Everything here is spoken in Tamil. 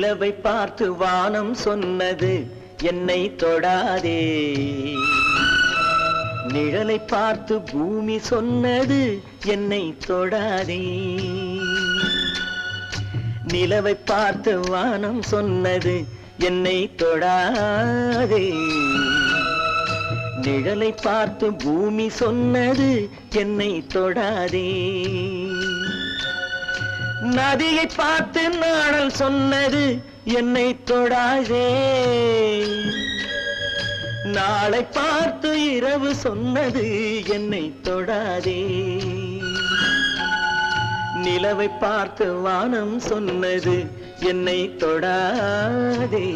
நிலவை பார்த்து வானம் சொன்னது என்னை தொடாதே, நிழலை பார்த்து பூமி சொன்னது என்னை தொடாதே. நிலவை பார்த்து வானம் சொன்னது என்னை தொடாதே, நிழலை பார்த்து பூமி சொன்னது என்னை தொடாதே. நதியை பார்த்து நாடல் சொன்னது என்னை தொடாதே, நாளை பார்த்து இரவு சொன்னது என்னை தொடாதே. நிலவை பார்த்து வானம் சொன்னது என்னை தொடாதே.